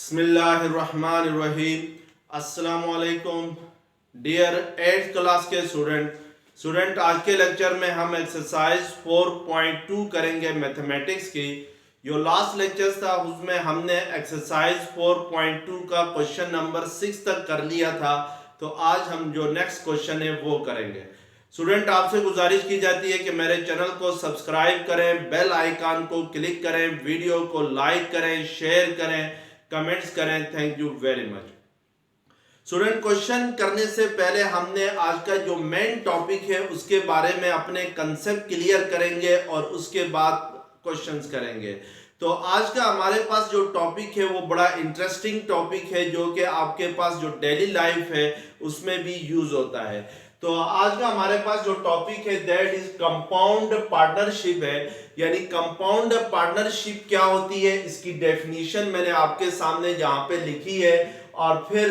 बिस्मिल्लाहिर्रहमानिर्रहीम। अस्सलामुअलैकुम dear 8th class के स्टूडेंट आज के लेक्चर में हम एक्सरसाइज 4.2 करेंगे मैथमेटिक्स की। जो लास्ट लेक्चर था उसमें हमने एक्सरसाइज 4.2 का क्वेश्चन नंबर 6 तक कर लिया था, तो आज हम जो नेक्स्ट क्वेश्चन है वो करेंगे। स्टूडेंट आपसे गुजारिश की जाती है कि मेरे चैनल को सब्सक्राइब करें, बेल आइकन को क्लिक करें, वीडियो को लाइक करें, शेयर करें, कमेंट्स करें। Thank you very much. Student question करने से पहले हमने आज का जो मेन टॉपिक है उसके बारे में अपने कंसेप्ट क्लियर करेंगे और उसके बाद क्वेश्चंस करेंगे। तो आज का हमारे पास जो टॉपिक है वो बड़ा इंटरेस्टिंग टॉपिक है जो कि आपके पास जो डेली लाइफ है उसमें भी यूज होता है। तो आज का हमारे पास जो टॉपिक है दैट इज कंपाउंड पार्टनरशिप है। यानी कंपाउंड पार्टनरशिप क्या होती है, इसकी डेफिनेशन मैंने आपके सामने यहाँ पे लिखी है और फिर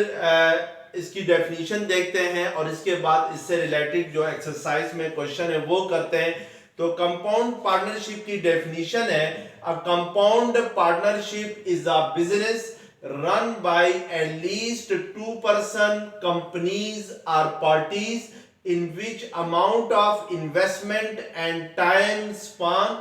इसकी डेफिनेशन देखते हैं और इसके बाद इससे रिलेटेड जो एक्सरसाइज में क्वेश्चन है वो करते हैं। तो कंपाउंड पार्टनरशिप की डेफिनेशन है, a compound partnership is a business run by at least two person companies or parties in which amount of investment and time span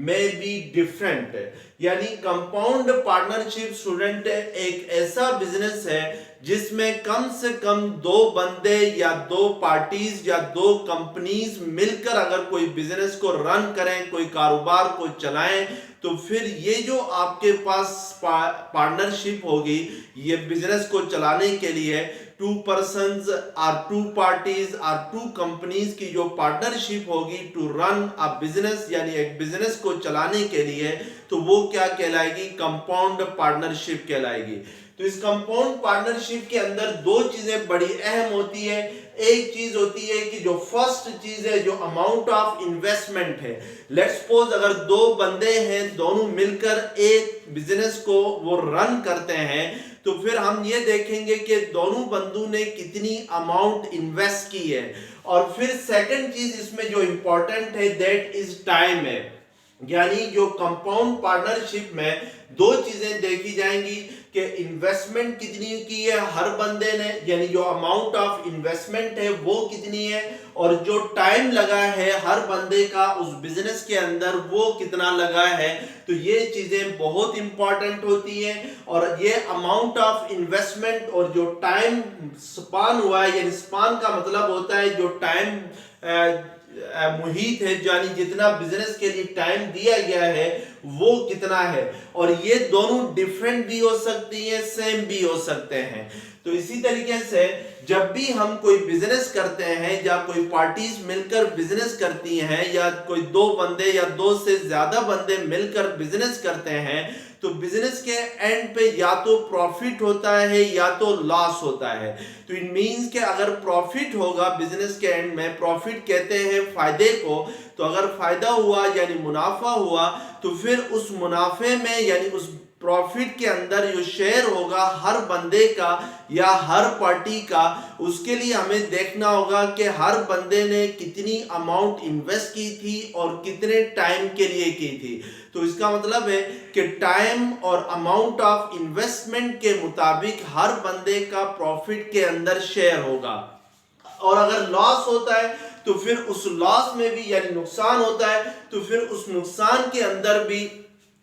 may be different। यानी compound partnership student एक ऐसा business है जिसमें कम से कम दो बंदे या दो पार्टीज या दो कंपनीज मिलकर अगर कोई बिजनेस को रन करें, कोई कारोबार को चलाएं, तो फिर ये जो आपके पास पार्टनरशिप होगी ये बिजनेस को चलाने के लिए टू पर्सन्स और टू पार्टीज और टू कंपनीज की जो पार्टनरशिप होगी टू रन अ बिजनेस, यानी एक बिजनेस को चलाने के लिए, तो वो क्या कहलाएगी, कंपाउंड पार्टनरशिप कहलाएगी। तो इस कंपाउंड पार्टनरशिप के अंदर दो चीजें बड़ी अहम होती है। एक चीज होती है कि जो फर्स्ट चीज है जो अमाउंट ऑफ इन्वेस्टमेंट है। लेट्स सपोज अगर दो बंदे हैं, दोनों मिलकर एक बिजनेस को वो रन करते हैं, तो फिर हम ये देखेंगे कि दोनों बंदों ने कितनी अमाउंट इन्वेस्ट की है। और फिर सेकंड चीज इसमें जो इंपॉर्टेंट है दैट इज टाइम है। यानी जो कंपाउंड पार्टनरशिप में दो चीजें देखी जाएंगी कि इन्वेस्टमेंट कितनी की है हर बंदे ने, यानी जो अमाउंट ऑफ इन्वेस्टमेंट है वो कितनी है, और जो टाइम लगा है हर बंदे का उस बिजनेस के अंदर वो कितना लगा है। तो ये चीजें बहुत इंपॉर्टेंट होती हैं। और ये अमाउंट ऑफ इन्वेस्टमेंट और जो टाइम स्पान हुआ है, यानी स्पान का मतलब होता है जो टाइम मुहित है, यानी जितना बिजनेस के लिए टाइम दिया गया है वो कितना है। और ये दोनों डिफरेंट भी हो सकती हैं, सेम भी हो सकते हैं। तो इसी तरीके से जब भी हम कोई बिजनेस करते हैं या कोई पार्टीज मिलकर बिजनेस करती हैं या कोई दो बंदे या दो से ज्यादा बंदे मिलकर बिजनेस करते हैं, तो बिजनेस के एंड पे या तो प्रॉफिट होता है या तो लॉस होता है। तो इट मींस कि अगर प्रॉफिट होगा बिजनेस के एंड में, प्रॉफिट कहते हैं फायदे को, तो अगर फायदा हुआ यानी मुनाफा हुआ, तो फिर उस मुनाफे में यानी उस प्रॉफिट के अंदर जो शेयर होगा हर बंदे का या हर पार्टी का, उसके लिए हमें देखना होगा कि हर बंदे ने कितनी अमाउंट इन्वेस्ट की थी और कितने टाइम के लिए की थी। तो इसका मतलब है कि टाइम और अमाउंट ऑफ इन्वेस्टमेंट के मुताबिक हर बंदे का प्रॉफिट के अंदर शेयर होगा। और अगर लॉस होता है तो फिर उस लॉस में भी, यानी नुकसान होता है तो फिर उस नुकसान के अंदर भी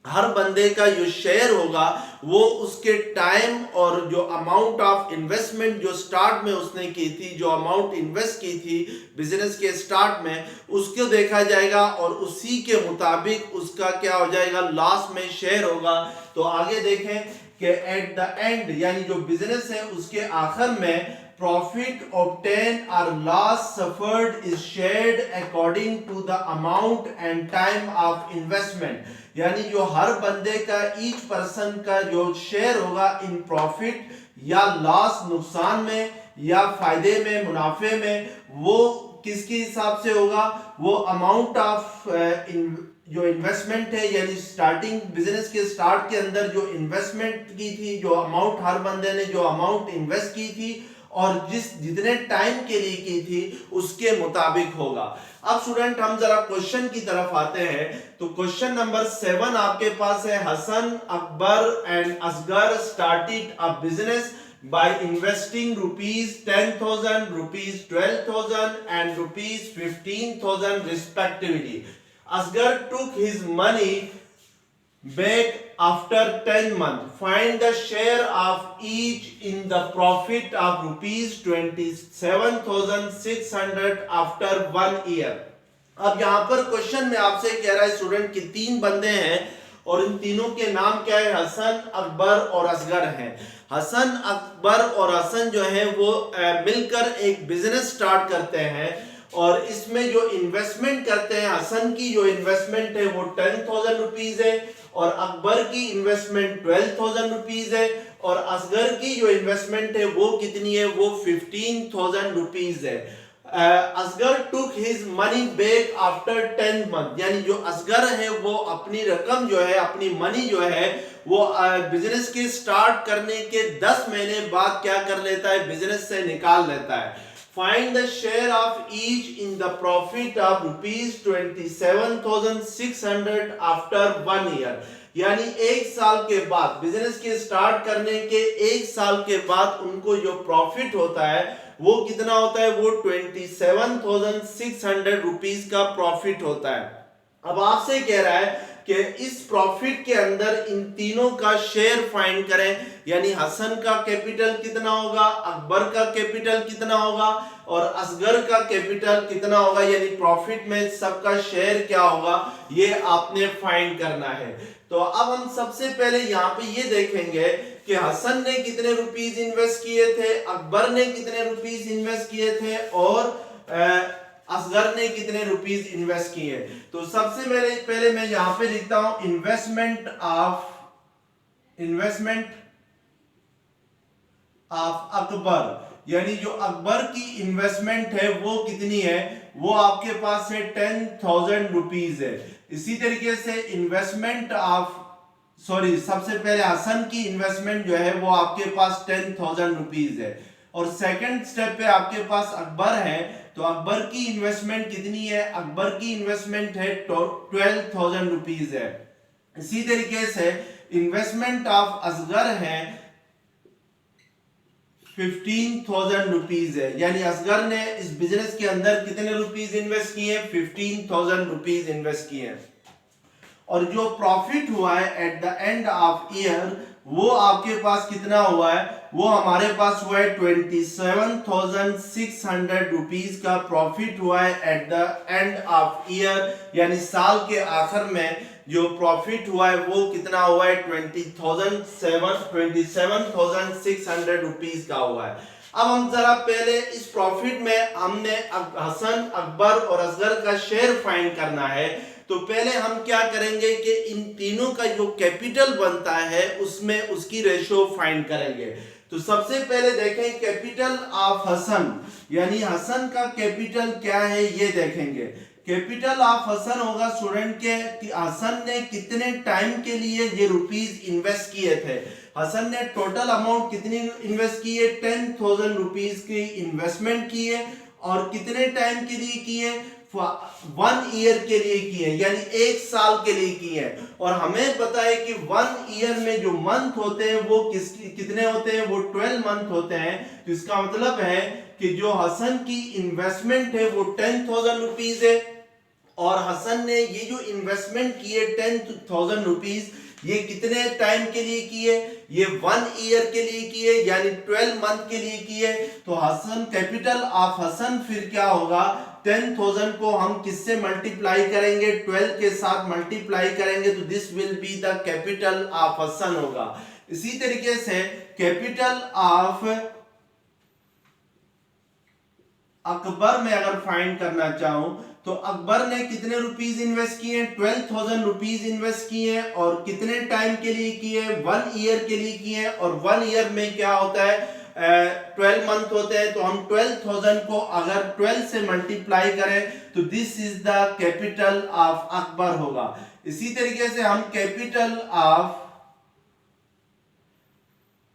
हर बंदे का जो शेयर होगा वो उसके टाइम और जो अमाउंट ऑफ इन्वेस्टमेंट जो स्टार्ट में उसने की थी, जो अमाउंट इन्वेस्ट की थी बिजनेस के स्टार्ट में, उसको देखा जाएगा और उसी के मुताबिक उसका क्या हो जाएगा, लॉस में शेयर होगा। तो आगे देखें कि एट द एंड यानी जो बिजनेस है उसके आखिर में profit obtained or loss suffered is shared according to the amount and time of investment। यानी जो हर बंदे का ईच पर्सन का जो शेयर होगा इन प्रॉफिट या लॉस, नुकसान में या फायदे में, मुनाफे में, वो किसके हिसाब से होगा, वो अमाउंट ऑफ जो इन्वेस्टमेंट है, यानी स्टार्टिंग बिजनेस के स्टार्ट के अंदर जो इन्वेस्टमेंट की थी, जो अमाउंट हर बंदे ने जो अमाउंट इन्वेस्ट की थी, और जितने टाइम के लिए की थी उसके मुताबिक होगा। अब स्टूडेंट हम जरा क्वेश्चन की तरफ आते हैं। तो क्वेश्चन नंबर 7 आपके पास है, Hasan, Akbar and Asgar started a business by investing rupees 10,000, rupees 12,000 and rupees 15,000 respectively. Asghar took his money back after 10 months. Find the share of each in the profit of rupees 27,600 after 1 year. अब यहाँ पर question में आपसे कह रहा है student कि 3 बंदे हैं और इन तीनों के नाम क्या है, हसन, अकबर और असगर हैं। हसन, अकबर और हसन जो है वो मिलकर एक बिजनेस स्टार्ट करते हैं और इसमें जो इन्वेस्टमेंट करते हैं, हसन की जो इन्वेस्टमेंट है वो 10,000 रुपीज है और अकबर की इन्वेस्टमेंट 12,000 रुपीज है और असगर की जो इन्वेस्टमेंट है वो कितनी है, वो 15,000 रुपीज है। Asgar took his money back after 10 month, यानी जो असगर है वो अपनी रकम जो है, अपनी मनी जो है वो बिजनेस के स्टार्ट करने के 10 महीने बाद क्या कर लेता है, बिजनेस से निकाल लेता है। Find the share of each in the profit of rupees 27,600 after 1 year, यानी 1 साल के बाद, बिजनेस के स्टार्ट करने के 1 साल के बाद उनको जो प्रॉफिट होता है वो कितना होता है, वो 27,600 रुपीज का प्रॉफिट होता है। अब आपसे कह रहा है कि इस प्रॉफिट के अंदर इन तीनों का शेयर फाइंड करें, यानी हसन का कैपिटल कितना होगा, अकबर का कैपिटल कितना होगा और असगर का कैपिटल कितना होगा, यानी प्रॉफिट में सबका शेयर क्या होगा, ये आपने फाइंड करना है। तो अब हम सबसे पहले यहाँ पे ये देखेंगे कि हसन ने कितने रुपीस इन्वेस्ट किए थे, अकबर ने कितने रुपीस इन्वेस्ट किए थे और असगर ने कितने रुपीस इन्वेस्ट किए। तो सबसे पहले मैं यहां पे लिखता हूं इन्वेस्टमेंट ऑफ अकबर, यानी जो अकबर की इन्वेस्टमेंट है वो कितनी है, वो आपके पास है 10,000 रुपीस है। इसी तरीके से सबसे पहले हसन की इन्वेस्टमेंट जो है वो आपके पास 10,000 रुपीस है और सेकंड स्टेप पे आपके पास अकबर है, तो अकबर की इन्वेस्टमेंट कितनी है, अकबर की इन्वेस्टमेंट है 12,000 रुपीस है। इसी तरीके से इन्वेस्टमेंट ऑफ असगर है 15,000 रुपीस है, यानी असगर ने इस बिजनेस के अंदर कितने रुपीस इन्वेस्ट किए, 15,000 रुपीस इन्वेस्ट किए और जो प्रॉफिट हुआ है at the end of year वो आपके पास कितना हुआ है, वो हमारे पास हुआ है 27,600 रुपीस का प्रॉफिट हुआ है at the end of year, यानी साल के आखिर में जो प्रॉफिट हुआ है वो कितना हुआ है 27,600 रुपीस का हुआ है। अब हम जरा पहले इस प्रॉफिट में हमने हसन, अकबर और असगर का शेयर फाइंड करना है। तो पहले हम क्या करेंगे कि इन तीनों का जो कैपिटल बनता है उसमें उसकी रेशियो फाइंड करेंगे। तो सबसे पहले देखें कैपिटल ऑफ हसन, यानी हसन का कैपिटल क्या है ये देखेंगे। कैपिटल ऑफ हसन होगा स्टूडेंट के कि हसन ने कितने टाइम के लिए ये रुपीस इन्वेस्ट किए थे। हसन ने टोटल अमाउंट कितनी इन्वेस्ट की है, 10,000 रुपीस की इन्वेस्टमेंट की है और कितने टाइम के लिए की है, 1 ईयर के लिए की है, यानी 1 साल के लिए की है। और हमें पता है कि 1 ईयर में जो मंथ होते हैं वो कितने होते हैं, वो 12 मंथ होते हैं। तो इसका मतलब है कि जो हसन की इन्वेस्टमेंट है वो 10,000 रुपीस है और हसन ने ये जो इन्वेस्टमेंट की है 10,000 रुपीस, ये कितने टाइम के लिए की है, ये 1 ईयर के लिए की है, यानी 12 मंथ के लिए की है। तो हसन, कैपिटल ऑफ हसन फिर क्या होगा, 10,000 को हम किससे मल्टीप्लाई करेंगे, 12 के साथ मल्टीप्लाई करेंगे, तो this will be the capital of Hasan होगा। इसी तरीके से कैपिटल ऑफ अकबर में अगर फाइंड करना चाहूं तो अकबर ने कितने रुपीस इन्वेस्ट किए हैं, 12,000 रुपीस इन्वेस्ट किए हैं और कितने टाइम के लिए किए हैं, 1 ईयर के लिए किए हैं। और 1 ईयर में क्या होता है, 12 मंथ होते हैं। तो हम 12,000 को अगर 12 से मल्टीप्लाई करें तो this is the capital of Akbar होगा। इसी तरीके से हम कैपिटल ऑफ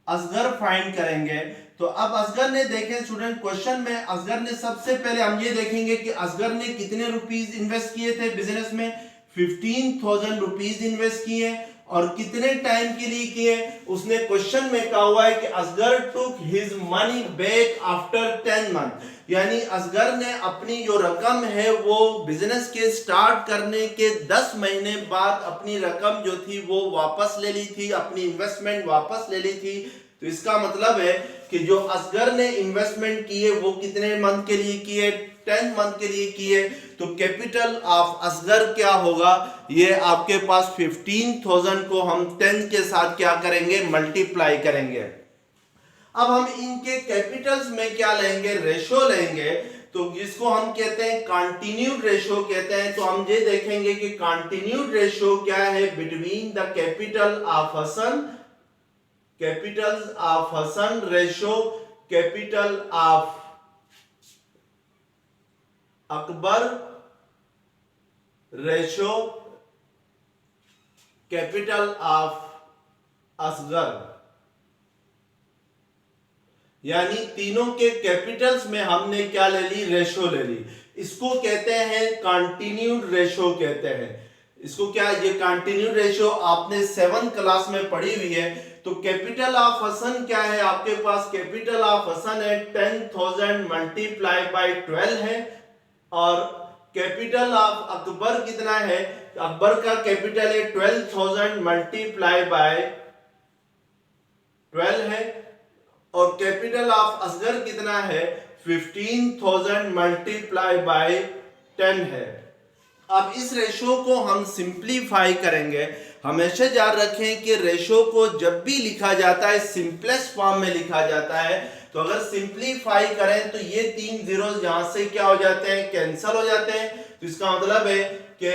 असगर फाइंड करेंगे तो अब असगर ने देखें स्टूडेंट क्वेश्चन में, असगर ने सबसे पहले हम ये देखेंगे कि असगर ने कितने रुपीस इन्वेस्ट किए थे बिजनेस में, 15,000 रुपीस इन्वेस्ट किए और कितने टाइम के लिए किए। उसने क्वेश्चन में कहा हुआ है कि Asgar took his money back after 10 month, यानी असगर ने अपनी जो रकम है वो बिजनेस के स्टार्ट करने के 10 महीने बाद अपनी रकम जो थी वो वापस ले ली थी, अपनी इन्वेस्टमेंट वापस ले ली थी। तो इसका मतलब है कि जो असगर ने इन्वेस्टमेंट किए वो कितने मंथ के लिए किए, 10 मंथ के लिए किए। तो कैपिटल ऑफ असगर क्या होगा, ये आपके पास 15,000 को हम 10 के साथ क्या करेंगे, मल्टीप्लाई करेंगे। अब हम इनके कैपिटल्स में क्या लेंगे, रेशो लेंगे, तो जिसको हम कहते हैं कंटिन्यूड रेशो कहते हैं। तो हम ये देखेंगे कि कंटिन्यूड रेशो क्या है between the capital of Hasan, capitals of Hasan ratio capital of Akbar ratio capital of Asgar, यानी तीनों के कैपिटल्स में हमने क्या ले ली, रेशो ले ली। इसको कहते हैं कंटिन्यूड रेशो कहते हैं। इसको क्या, ये कंटिन्यूड रेशो आपने 7th क्लास में पढ़ी हुई है। तो कैपिटल ऑफ हसन क्या है आपके पास, कैपिटल ऑफ हसन है 10,000 मल्टीप्लाई बाय 12 है, और कैपिटल ऑफ अकबर कितना है, अकबर का कैपिटल है 12,000 मल्टीप्लाई बाय 12 है, और कैपिटल ऑफ असगर कितना है 15,000 मल्टीप्लाई बाय 10 है। अब इस रेशो को हम सिंप्लीफाई करेंगे। हमेशा याद रखें कि रेशो को जब भी लिखा जाता है सिंपलेस्ट फॉर्म में लिखा जाता है। तो अगर सिंप्लीफाई करें तो ये 3 जीरोस यहां से क्या हो जाते हैं, कैंसिल हो जाते हैं। तो इसका मतलब है कि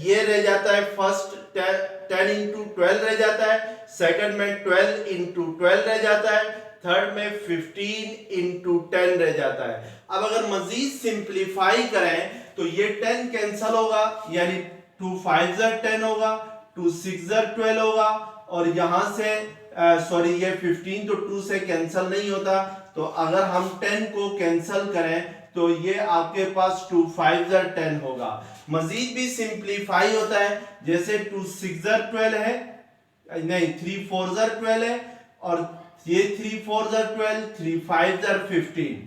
ये रह जाता है, फर्स्ट 10 इंटू 12 रह जाता है, सेकंड में 12 इंटू 12 रह जाता है, थर्ड में 15 इंटू 10 रह जाता है। अब अगर मजीद सिंप्लीफाई करें तो ये 10 कैंसिल होगा, यानी 2 5 10 होगा, 2 6 12 होगा, और यहां से सॉरी ये 15 तो 2 से कैंसिल नहीं होता। तो अगर हम 10 को कैंसिल करें तो ये आपके पास 2 5 10 होगा। मजीद भी सिंप्लीफाई होता है, जैसे 2 6 12 है, नहीं 3 4 12 है, और ये 3 4 12, 3 5 15।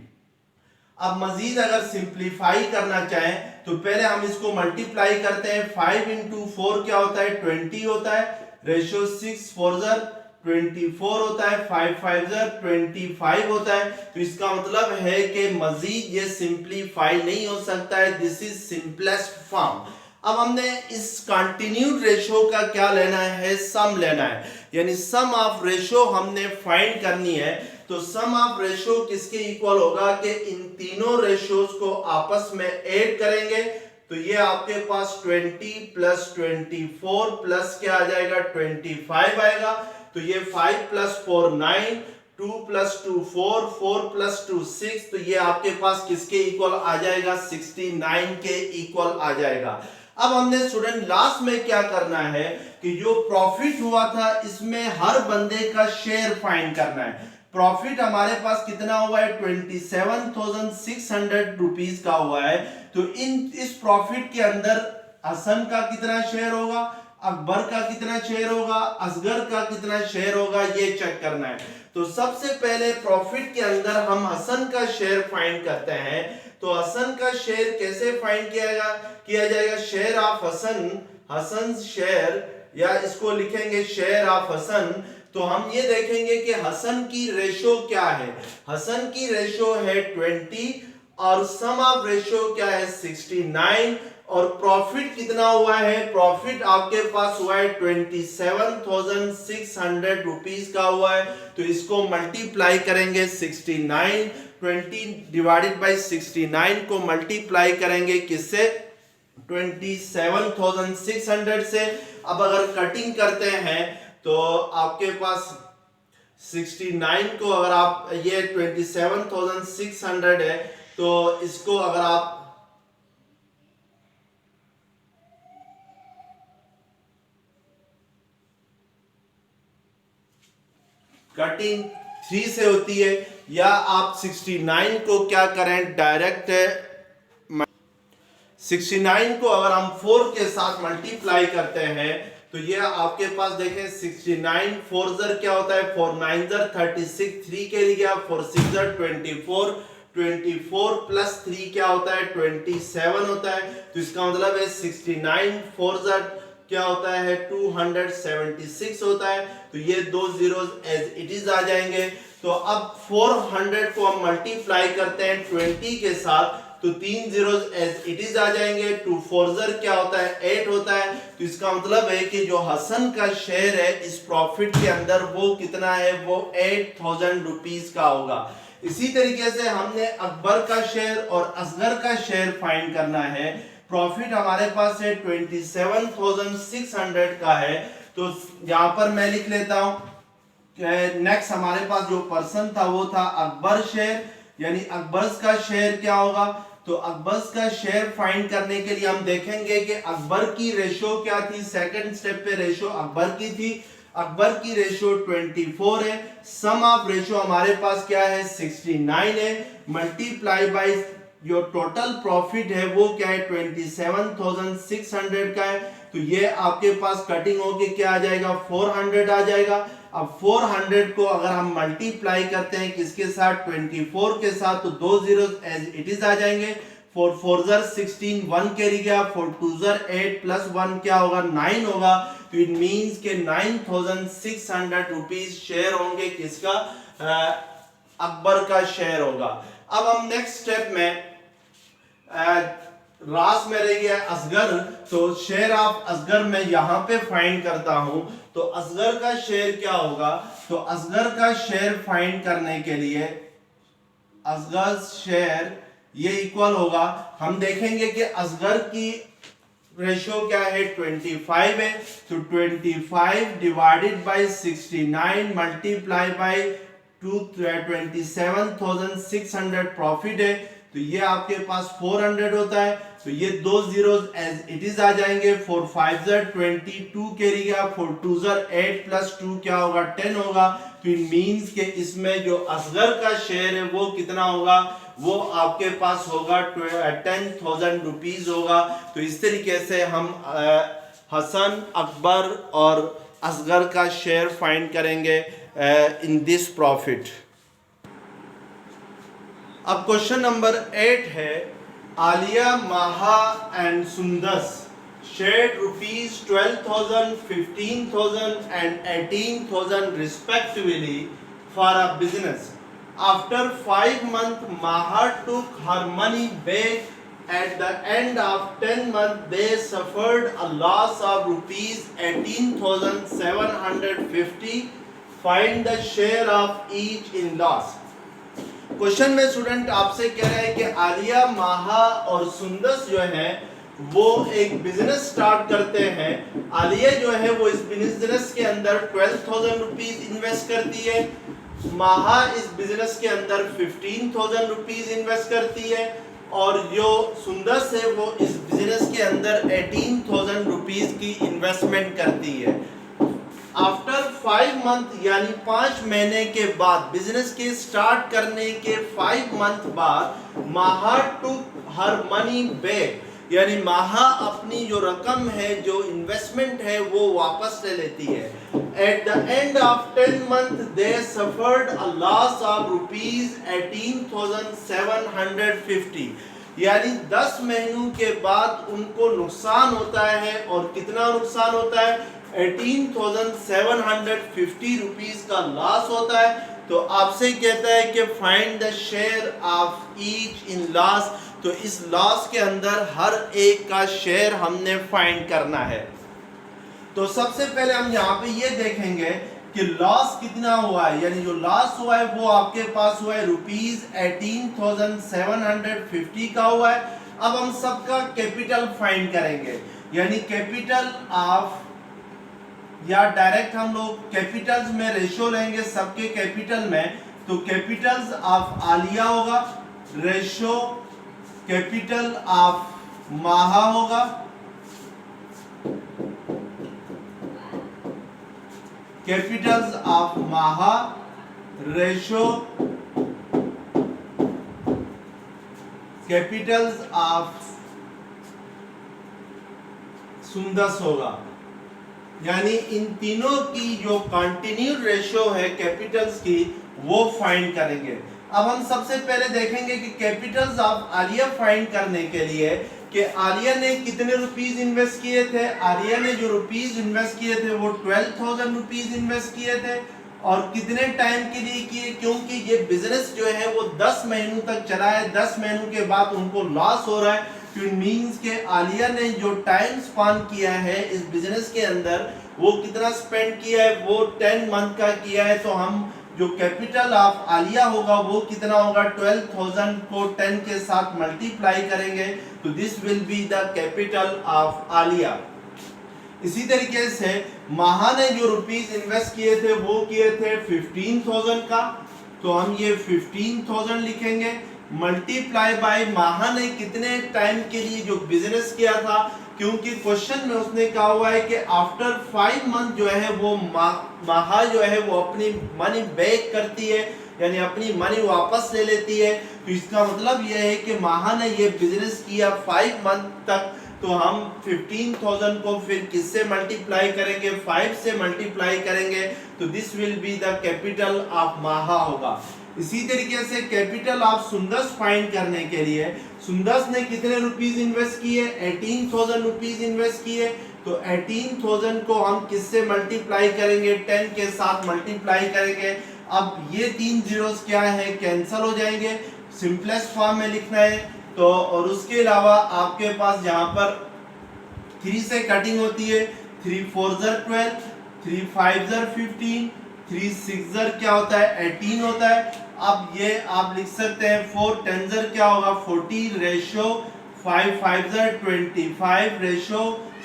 अब मजीद अगर सिंप्लीफाई करना चाहें तो पहले हम इसको मल्टीप्लाई करते हैं। 5 इंटू 4 क्या होता है, 20 होता है, रेशियो 6 4 24 होता है, 5 5 25 होता है। तो इसका मतलब है कि मजीद ये सिंप्लीफाई नहीं हो सकता है, दिस इज सिंपलेस्ट फॉर्म। अब हमने इस कंटिन्यूड रेशो का क्या लेना है, सम लेना है, यानी सम ऑफ रेशो हमने फाइंड करनी है। तो सम ऑफ रेशो किसके इक्वल होगा कि इन तीनों रेशोज को आपस में ऐड करेंगे। तो ये आपके पास 20 प्लस 24 प्लस क्या आ जाएगा, 25 आएगा। तो ये 5 प्लस 4 9, 2 प्लस 2 4, 4 प्लस 2 6, तो ये आपके पास किसके इक्वल आ जाएगा, 69 के इक्वल आ जाएगा। अब हमने स्टूडेंट लास्ट में क्या करना है कि जो प्रॉफिट हुआ था इसमें हर बंदे का शेयर फाइंड करना है। प्रॉफिट हमारे पास कितना हुआ है, 27,600 रुपीस का हुआ है। तो इस प्रॉफिट के अंदर हसन का कितना शेयर होगा, अकबर का कितना शेयर होगा, असगर का कितना शेयर होगा, ये चेक करना है। तो सबसे पहले प्रॉफिट के अंदर हम हसन का शेयर फाइंड करते हैं। तो हसन का शेयर कैसे फाइंड किया जाएगा, share of Hasan, Hasan share, या इसको लिखेंगे शेयर ऑफ हसन। तो हम ये देखेंगे कि हसन की रेशो क्या है, हसन की रेशो है 20, और सम ऑफ रेशो क्या है 69, और प्रॉफिट कितना हुआ है, प्रॉफिट आपके पास हुआ है 27,600 रुपीस का हुआ है। तो इसको मल्टीप्लाई करेंगे 69, 20 डिवाइडेड बाय 69 को मल्टीप्लाई करेंगे किससे, 27,600 से। अब अगर कटिंग करते हैं तो आपके पास 69 को अगर आप, ये 27,600 है, तो इसको अगर आप कटिंग 3 से होती है, या आप 69 को क्या करें, डायरेक्ट 69 को अगर हम 4 के साथ मल्टीप्लाई करते हैं तो ये आपके पास देखें 69 4 जर क्या होता है, 4 9 जर 36, 3 के लिए गया, 4 6 जर 24, 24 प्लस 3 क्या होता है 27 होता है। तो इसका मतलब है 69 4 जर क्या होता है 276 होता है। तो ये दो जीरोस एज इट इज आ जाएंगे। तो अब 400 को हम मल्टीप्लाई करते हैं 20 के साथ तो 3 जीरोस एज इट इज आ जाएंगे। 2 4 जर क्या होता है 8 होता है। तो इसका मतलब है कि जो हसन का शेयर है इस प्रॉफिट के अंदर वो कितना है, वो 8000 रुपीज का होगा। इसी तरीके से हमने अकबर का शेयर और असगर का शेयर फाइंड करना है। प्रॉफिट हमारे पास है 27600 का है। तो यहां पर मैं लिख लेता हूं। नेक्स्ट हमारे पास जो पर्सन था वो था अकबर शेयर, यानी अकबर्स का शेयर क्या होगा। तो अकबर्स का शेयर फाइंड करने के लिए हम देखेंगे कि अकबर की रेशो क्या थी। सेकंड स्टेप पे रेशो अकबर की थी, अकबर की रेशो 24 है। सम ऑफ रेशो हमारे पास क्या है 69 है, मल्टीप्लाई बाय जो टोटल प्रॉफिट है वो क्या है 27600 का है। तो ये आपके पास कटिंग होके क्या आ जाएगा 400 आ जाएगा। अब 400 को अगर हम मल्टीप्लाई करते हैं किसके साथ 24 के साथ तो दो जीरो एज इट इज आ जाएंगे। 4 4 जर 16, 1 कैरी गया, 4 2 जर 8 प्लस 1 क्या होगा 9 होगा। तो इट मींस के 9600 रुपीज शेयर होंगे किसका, अकबर का शेयर होगा। अब हम नेक्स्ट स्टेप में रास में रह गया असगर। तो शेयर ऑफ असगर में यहां पे फाइंड करता हूं। तो असगर का शेयर क्या होगा, तो असगर का शेयर फाइंड करने के लिए असगर शेयर ये इक्वल होगा, हम देखेंगे कि असगर की रेशो क्या है 25 है। तो 25 divided by 69 multiply by 227,600 profit है। तो ये आपके पास 400 होता है। तो ये दो जीरोस एज इट इज आ जाएंगे। 4 5 जर 22 कैरी गया, 4 2 जर 8 प्लस 2 क्या होगा 10 होगा। तो इट मींस के इसमें जो असगर का शेयर है वो कितना होगा, वो आपके पास होगा 10,000 रुपीज होगा। तो इस तरीके से हम हसन, अकबर और असगर का शेयर फाइंड करेंगे इन दिस प्रॉफिट। अब क्वेश्चन नंबर 8 है, आलिया, माहा and Sundas shared rupees 12,000, 15,000 and 18,000 respectively for a business. After 5 months, Maha took her money back. At the end of 10 months, they suffered a loss of rupees 18,750. Find the share of each in loss. Question में student आपसे कह रहा है कि आलिया, माहा और सुंदस जो है वो एक बिजनेस स्टार्ट करते हैं। आलिया जो है वो इस बिजनेस के अंदर 12,000 रुपीज इन्वेस्ट करती है, माहा इस बिजनेस के अंदर 15,000 रुपीज इन्वेस्ट करती है और जो सुंदस है वो इस बिजनेस के अंदर 18,000 रुपीज की इन्वेस्टमेंट करती है। आफ्टर 5 मंथ यानी 5 महीने के बाद, बिजनेस के स्टार्ट करने के 5 मंथ बाद, माहा टुक हर मनी बैक, यानी माहा अपनी जो रकम है, जो इन्वेस्टमेंट है वो वापस ले लेती है। At the end of 10 month they suffered a loss of rupees 18,750, यानी 10 महीनों के बाद उनको नुकसान होता है। और कितना नुकसान होता है 18,750 रुपीज का लॉस होता है। तो आपसे कहता है कि find the share of each in loss. तो इस लॉस के अंदर हर एक का शेयर हमने फाइंड करना है। तो सबसे पहले हम यहाँ पे ये देखेंगे कि लॉस कितना हुआ है, यानी जो लॉस हुआ है वो आपके पास हुआ है रुपीज 18,750 का हुआ है। अब हम सबका कैपिटल फाइंड करेंगे, यानी कैपिटल ऑफ, या डायरेक्ट हम लोग कैपिटल्स में रेशो लेंगे सबके कैपिटल में। तो कैपिटल्स ऑफ आलिया होगा, रेशो कैपिटल ऑफ माहा होगा, कैपिटल्स ऑफ माहा रेशो कैपिटल्स ऑफ सुंदस होगा, यानी इन तीनों की जो कंटिन्यूड रेशियो है कैपिटल्स की वो फाइंड करेंगे। अब हम सबसे पहले देखेंगे कि कैपिटल्स ऑफ आलिया फाइंड करने के लिए कि आलिया ने कितने रुपीस इन्वेस्ट किए थे। आलिया ने जो रुपीस इन्वेस्ट किए थे वो 12,000 रुपीस इन्वेस्ट किए थे, और कितने टाइम के लिए किए, क्योंकि ये बिजनेस जो है वो 10 महीनों तक चला है। 10 महीनों के बाद उनको लॉस हो रहा है, तो इट मींस के आलिया ने जो टाइम स्पान किया है इस बिजनेस के अंदर वो कितना स्पेंड किया है, वो 10 मंथ का किया है। तो हम जो कैपिटल ऑफ आलिया होगा वो कितना होगा, 12,000 को 10 के साथ मल्टीप्लाई करेंगे, तो this will be the capital of Alia. इसी तरीके से माहा ने जो रुपीस इन्वेस्ट किए थे वो किए थे 15,000 का, तो हम ये 15,000 लिखेंगे, मल्टीप्लाई बाय माहा ने कितने टाइम के लिए जो बिजनेस किया था, क्योंकि क्वेश्चन में उसने कहा हुआ है कि आफ्टर 5 मंथ जो है वो माहा जो है वो अपनी मनी बैक करती है, यानी अपनी मनी वापस ले लेती है। तो इसका मतलब यह है कि माहा ने ये बिजनेस किया 5 मंथ तक, तो हम 15,000 को फिर किससे मल्टीप्लाई करेंगे, 5 से मल्टीप्लाई करेंगे, तो this will be the capital of माहा होगा। इसी तरीके से कैपिटल ऑफ सुंदस फाइंड करने के लिए सुंदस ने कितने रुपीस इन्वेस्ट किए, 18,000 रुपीस इन्वेस्ट किए, तो 18,000 को हम किससे मल्टीप्लाई करेंगे, 10 के साथ मल्टीप्लाई करेंगे। अब ये 3 जीरोस क्या है, कैंसिल हो जाएंगे, सिंपलेस्ट फॉर्म में लिखना है। तो और उसके अलावा आपके पास यहाँ पर 3 से कटिंग होती है, 3 4 12, 3 5 15, 3 6 क्या होता है, 18 होता है। अब ये आप लिख सकते हैं 4 10 क्या होगा, 40 रेशियो, 5 5 25 रेशियो,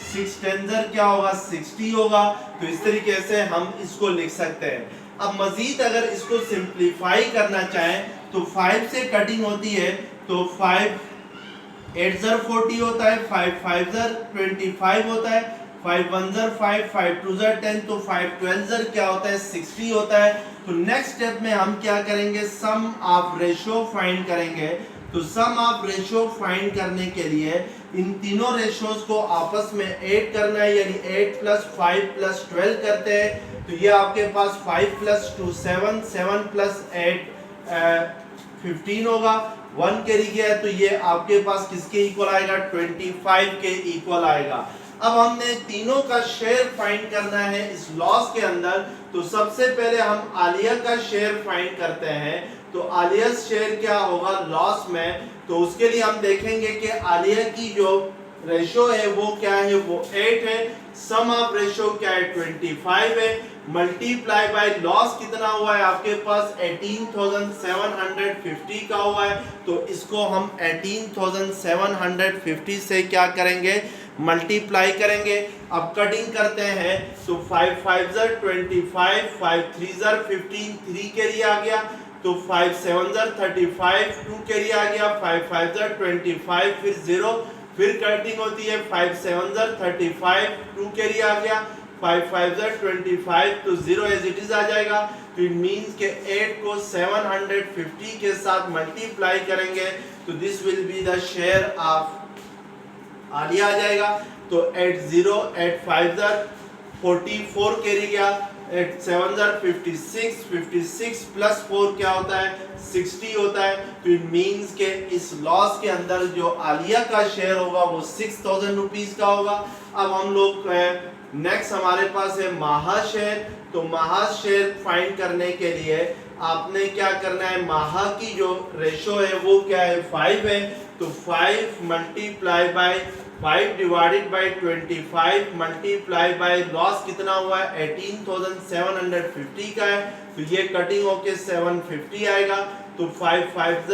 6 10 क्या होगा, 60 होगा। तो इस तरीके से हम इसको लिख सकते हैं। अब मजीद अगर इसको सिंप्लीफाई करना चाहें तो 5 से कटिंग होती है, तो 5 8 40 होता है, 5 5 25 होता है, 5 1 5 5 2 10, तो 5 12 क्या होता है, 60 होता है। तो नेक्स्ट स्टेप में हम क्या करेंगे, सम ऑफ रेशियो फाइंड करेंगे। तो सम ऑफ रेशियो फाइंड करने के लिए इन तीनों रेशियोज को आपस में ऐड करना है, यानी 8 + 5 + 12 करते हैं। तो ये आपके पास 5 + 2 7, 7 + 8 15 होगा, 1 कैरी गया, तो ये आपके पास किसके इक्वल आएगा, 25 के इक्वल आएगा। अब हमने तीनों का शेयर फाइंड करना है इस लॉस के अंदर, तो सबसे पहले हम आलिया का शेयर फाइंड करते हैं। तो आलिया शेयर क्या होगा लॉस में, तो उसके लिए हम देखेंगे कि आलिया की जो रेशियो है वो क्या है, वो 8 है, सम ऑफ रेशियो क्या है, 25 है, मल्टीप्लाई बाय लॉस कितना हुआ है आपके पास, 18,750 का हुआ है। तो इसको हम 18,750 से क्या करेंगे, मल्टीप्लाई करेंगे। अब कटिंग करते हैं, तो 5 5 25, 5 3 15, 3 कैरी आ गया, तो 5 7 35, 2 कैरी आ गया, 5 5 25, फिर 0, फिर कटिंग होती है, 5 7 35, 2 कैरी आ गया, 5 5 25, तो 0 एज इट इज आ जाएगा। तो इट मींस के 8 को 750 के साथ मल्टीप्लाई करेंगे, तो this will be the share of Alia आ जाएगा। तो 8 0, 8 5 44 कैरी गया, 8 7 56, 56 + 4 क्या होता है, 60 होता है। तो इट मींस के इस लॉस के अंदर जो आलिया का शेयर होगा वो 6,000 रुपीस का होगा। अब हम लोग नेक्स्ट हमारे पास है माहा शेयर। तो माहा शेयर फाइंड करने के लिए आपने क्या करना है, माहा की जो रेशो है वो क्या है, 5 है, तो 5 multiply by 5 divided by 25 multiply by loss कितना हुआ है, 18,750 का है, तो ये कटिंग होके 750 आएगा। तो 5 5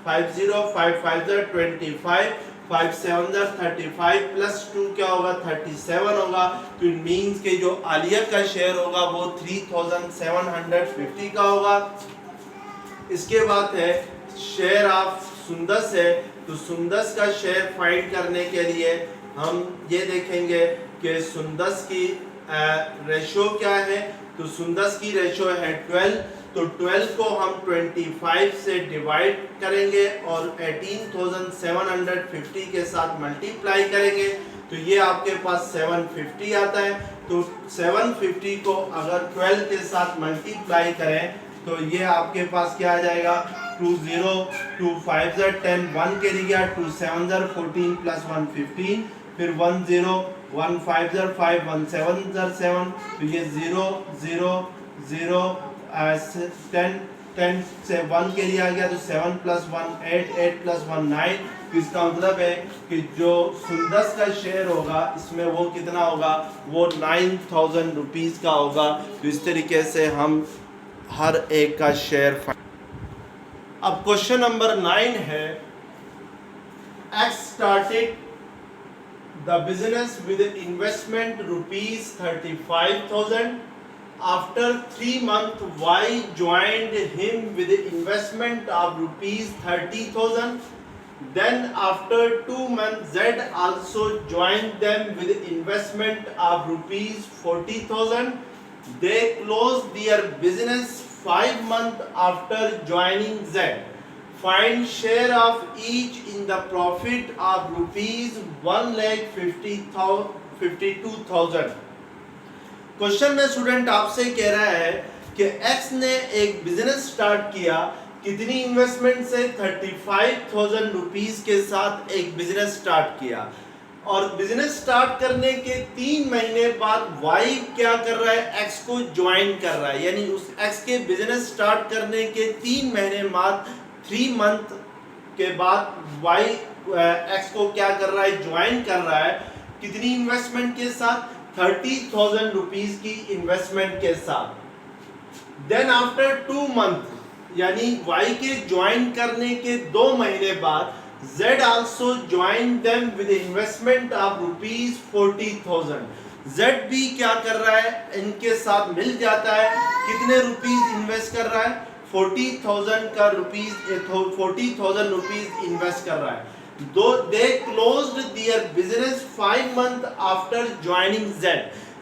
50, 5 5 25, 5 7 35 + 2 क्या होगा, 37 होगा। तो इट मींस के जो आलिया का शेयर होगा वो 3,750 का होगा। इसके बाद है शेयर ऑफ सुंदस है। तो सुंदस का शेयर फाइंड करने के लिए हम ये देखेंगे कि सुंदस की रेशो क्या है। तो सुंदस की रेशो है 12, तो 12 को हम 25 से डिवाइड करेंगे और 18,750 के साथ मल्टीप्लाई करेंगे, तो ये आपके पास 750 आता है। तो 750 को अगर 12 के साथ मल्टीप्लाई करें तो ये आपके पास क्या आ जाएगा, 20, 2 5 10, 1 के लिए गया, 2 7 14 प्लस 1 15, फिर 10, 1 5 5, 1 7 7, तो ये 0 0 0 10 10 से 1 के लिए आ गया, तो 7 प्लस 1 8, 8 प्लस 1 9। तो इसका मतलब है कि जो सुंदस का शेयर होगा इसमें वो कितना होगा, वो 9,000 रुपीज़ का होगा। तो इस तरीके से हम हर एक का शेयर। अब क्वेश्चन नंबर 9 है, X started the business with investment rupees 35,000. After 3 months, Y joined him with investment of rupees 30,000. Then after 2 months, Z also joined them with investment of rupees 40,000. They closed their business 5 months after joining Z. Find share of each in the profit of rupees 1,52,000. Question में student आपसे कह रहा है कि X ने एक business start किया, कितनी इन्वेस्टमेंट से, 35,000 रुपीज के साथ एक बिजनेस स्टार्ट किया, और बिजनेस स्टार्ट करने के 3 महीने बाद Y क्या कर रहा है, X को ज्वाइन कर रहा है। यानी उस X के बिजनेस स्टार्ट करने के 3 महीने बाद 3 मंथ के बाद Y X को क्या कर रहा है, ज्वाइन कर रहा है। कितनी इन्वेस्टमेंट के साथ, 30,000 रुपीज की इन्वेस्टमेंट के साथ। देन आफ्टर 2 मंथ यानी Y के ज्वाइन करने के 2 महीने बाद Z also joined them with investment of rupees 40,000. Z भी क्या कर रहा है, इनके साथ मिल जाता है, कितने रुपीस इन्वेस्ट कर रहा है, 40,000 का रुपीस 40,000 रुपीस इन्वेस्ट कर रहा है। They closed their business 5 months after joining Z.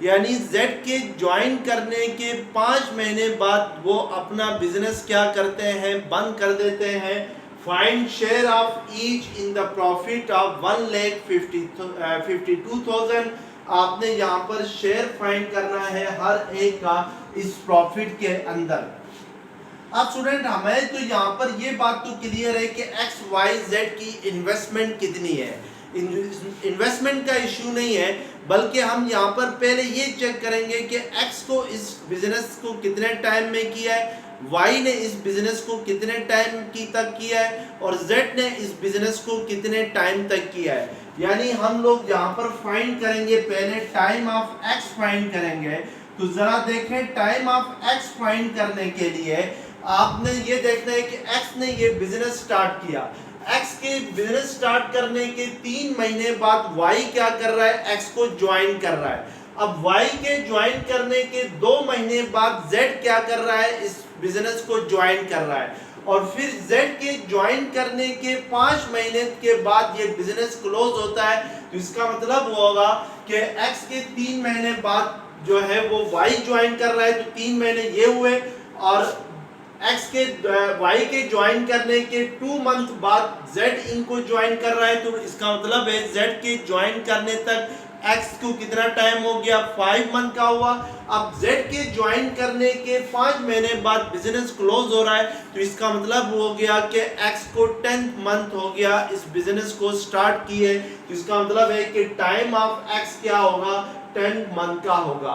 यानी Z के ज्वाइन करने के 5 महीने बाद वो अपना बिजनेस क्या करते हैं, बंद कर देते हैं। Find share of each in the profit of 1,52,000. आपने यहाँ पर शेयर फाइंड करना है हर एक का इस प्रॉफिट के अंदर। अब स्टूडेंट हमें तो यहाँ पर ये बात तो क्लियर है कि एक्स वाई जेड की इन्वेस्टमेंट कितनी है। इन्वेस्टमेंट का इश्यू नहीं है, बल्कि हम यहाँ पर पहले ये चेक करेंगे कि एक्स को इस बिजनेस को कितने टाइम में किया है, वाई ने इस बिजनेस को कितने टाइम की तक किया है, और जेड ने इस बिजनेस को कितने टाइम तक किया है। यानी हम लोग यहाँ पर फाइंड करेंगे, पहले टाइम ऑफ एक्स फाइंड करेंगे। तो जरा देखें, टाइम ऑफ एक्स फाइंड करने के लिए आपने ये देखना है कि एक्स ने ये बिजनेस स्टार्ट किया। एक्स के बिजनेस स्टार्ट करने के 3 महीने बाद वाई क्या कर रहा है, एक्स को ज्वाइन कर रहा है। अब वाई के ज्वाइन करने के 2 महीने बाद जेड क्या कर रहा है, इस बिजनेस को ज्वाइन कर रहा है, और फिर जेड के ज्वाइन करने के 5 महीने के बाद ये बिजनेस क्लोज होता है। तो इसका मतलब होगा कि एक्स के 3 महीने बाद जो है वो वाई ज्वाइन कर रहा है, तो 3 महीने ये हुए, और एक्स के वाई के ज्वाइन करने के 2 मंथ बाद जेड इनको ज्वाइन कर रहा है। तो इसका मतलब है जेड के ज्वाइन करने तक एक्स को कितना टाइम हो गया, 5 मंथ का हुआ। अब जेड के ज्वाइन करने के 5 महीने बाद बिजनेस क्लोज हो रहा है, तो इसका मतलब हो गया कि एक्स को 10th मंथ हो गया इस बिजनेस को स्टार्ट किए। तो इसका मतलब है कि टाइम ऑफ एक्स क्या होगा, 10 मंथ का होगा।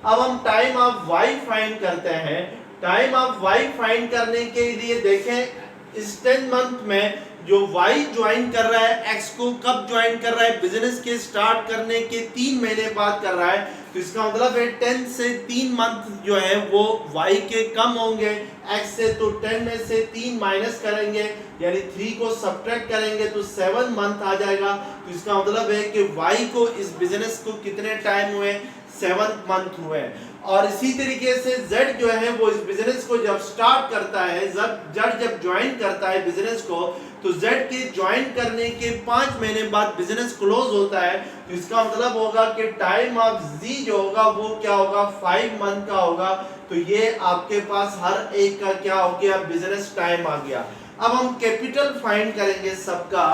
अब हम टाइम ऑफ वाई फाइंड करते हैं। टाइम ऑफ वाई फाइंड करने के लिए देखें, इस 10 मंथ में जो वाई ज्वाइन कर रहा है, एक्स को कब ज्वाइन कर रहा है, बिजनेस के स्टार्ट करने के 3 महीने बाद कर रहा है। तो इसका मतलब है 10 से 3 मंथ जो है वो वाई के कम होंगे एक्स से। तो 10 में से 3 माइनस करेंगे, यानी 3 को सब्ट्रैक्ट करेंगे तो 7 मंथ आ जाएगा। तो इसका मतलब है कि वाई को इस बिजनेस को कितने टाइम हुए, 7 मंथ हुए। और इसी तरीके से Z जो है वो इस बिजनेस को जब स्टार्ट करता है, जब ज्वाइन करता है बिजनेस को, तो Z के ज्वाइन करने के 5 महीने बाद बिजनेस क्लोज होता है, तो इसका मतलब होगा कि टाइम ऑफ Z जो होगा वो क्या होगा 5 मंथ का होगा। तो ये आपके पास हर एक का क्या हो गया बिजनेस टाइम आ गया। अब हम कैपिटल फाइंड करेंगे सबका,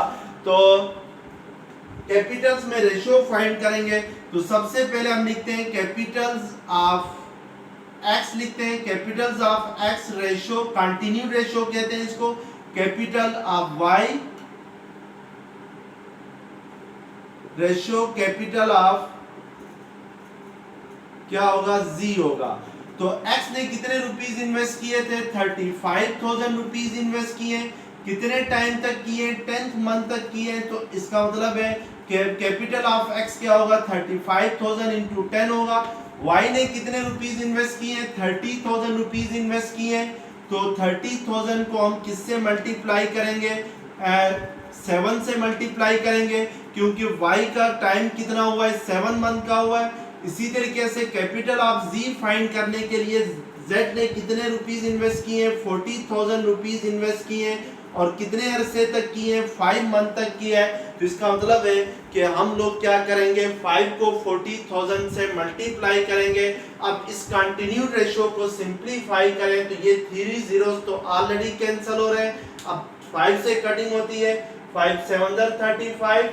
तो कैपिटल्स में रेशियो फाइंड करेंगे। तो सबसे पहले हम लिखते हैं कैपिटल्स ऑफ एक्स, लिखते हैं capitals of x ratio, continued ratio कहते हैं इसको। Capital of y ratio capital of क्या होगा जी होगा। तो एक्स ने कितने रुपीस इन्वेस्ट किए थे 35,000 रुपीस इन्वेस्ट किए। कितने टाइम तक किए 10th मंथ तक किए। तो इसका मतलब है कैपिटल ऑफ एक्स क्या होगा 35,000 इंटू 10 होगा। वाई ने कितने रुपीस इन्वेस्ट किए 30,000 रुपीस इन्वेस्ट किए। तो 30,000 को हम किससे मल्टीप्लाई करेंगे 7 से मल्टीप्लाई करेंगे, क्योंकि वाई का टाइम कितना हुआ है 7 मंथ का हुआ है। इसी तरीके से कैपिटल ऑफ जी फाइंड करने के लिए जेड ने कितने रुपीस इन्वेस्ट किए 40,000 रुपीस इन्वेस्ट किए और कितने अरसे तक किए 5 मंथ तक किया है। तो इसका मतलब है कि हम लोग क्या करेंगे 5 को 40,000 से मल्टीप्लाई करेंगे। अब इस कंटिन्यूड रेशियो को सिंपलीफाई करें तो ये 3 जीरोस तो ऑलरेडी कैंसिल हो रहे हैं। अब 5 से कटिंग होती है 5 7 35,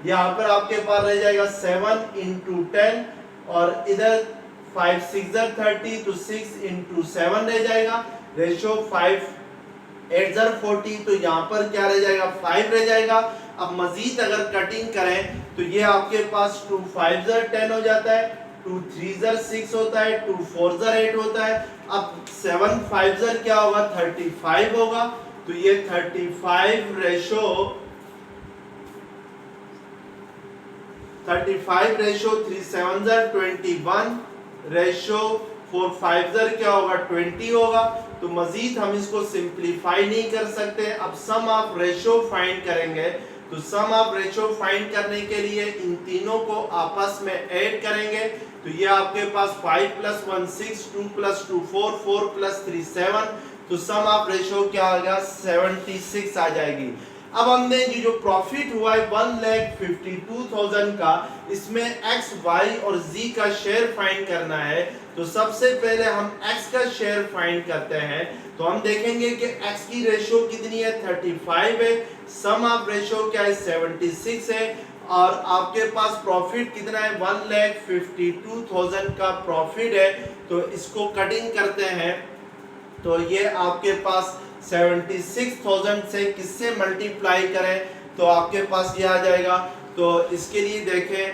यहाँ पर आपके पास रह जाएगा 7 इंटू 10 और इधर 5 6 30 तो 6 इंटू 7 रह जाएगा। रेशियो 5 8 40 तो यहाँ पर क्या रह जाएगा 5 रह जाएगा। अब मजीद अगर कटिंग करें तो ये आपके पास 2 5 10 हो जाता है, 2 3 6 होता है, 2 4 8 होता है। अब 7 5 क्या होगा 35 होगा। तो ये 35 रेशियो 3 7 21 रेशियो 4 5 क्या होगा 20 होगा। तो मजीद हम इसको सिंपलीफाई नहीं कर सकते। अब सम ऑफ रेशियो फाइंड करेंगे। तो सम ऑफ रेशियो फाइंड करने के लिए इन तीनों को आपस में ऐड करेंगे। तो ये आपके पास 5 + 1 6, 2 + 2 4, 4 + 3 7। तो सम ऑफ रेशियो क्या आ गया 76 आ जाएगी। अब हमने ये जो प्रॉफिट हुआ है 1,52,000 का, इसमें एक्स वाई और जी का शेयर फाइंड करना है। तो सबसे पहले हम एक्स का शेयर फाइंड करते हैं। तो हम देखेंगे कि एक्स की रेशियो कितनी है 35 है, सम ऑफ रेशियो क्या है 76 है और आपके पास प्रॉफिट कितना है 1,52,000 का प्रॉफिट है। तो इसको कटिंग करते हैं तो ये आपके पास 76,000 से किससे मल्टीप्लाई करें तो आपके पास ये आ जाएगा। तो इसके लिए देखें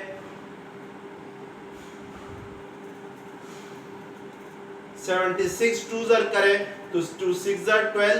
76 2 करें तो 2 6 12,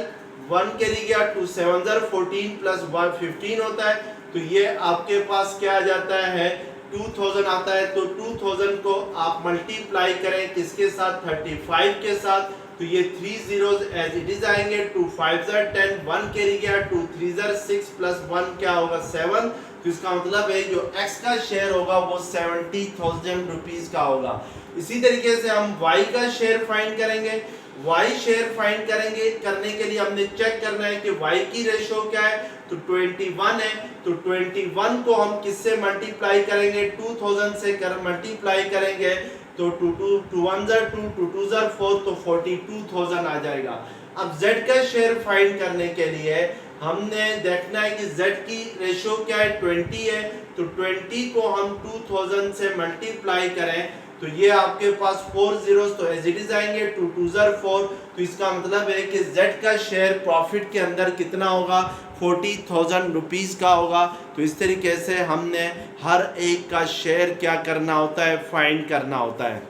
1 के लिए गया 2 7 14 + 1 15 होता है। तो ये आपके पास क्या आ जाता है 2000 आता है। तो 2000 को आप मल्टीप्लाई करें किसके साथ 35 के साथ। तो ये 3 zeros एज इट इज आएंगे। 2 5 10, 1 कैरी गया, 2 3 6 + 1 क्या होगा 7। तो इसका मतलब है जो x का शेयर होगा वो 70,000 रुपीस का होगा। इसी तरीके से हम y का शेयर फाइंड करेंगे। y शेयर फाइंड करेंगे, करने के लिए हमने चेक करना है कि y की रेशियो क्या है। तो 21 है। तो 21 को हम किससे मल्टीप्लाई करेंगे 2000 से मल्टीप्लाई करेंगे। तो 2 2 1 2 2 2 4 तो 42,000 आ जाएगा। अब z का शेयर फाइंड करने के लिए हमने देखना है कि z की रेशियो क्या है 20 है। तो 20 को हम 2000 से मल्टीप्लाई करें तो ये आपके पास 4 zeros तो एज इट इज आएंगे 2 2 4। तो इसका मतलब है कि z का शेयर प्रॉफिट के अंदर कितना होगा 40,000 रुपीस का होगा। तो इस तरीके से हमने हर एक का शेयर क्या करना होता है फाइंड करना होता है।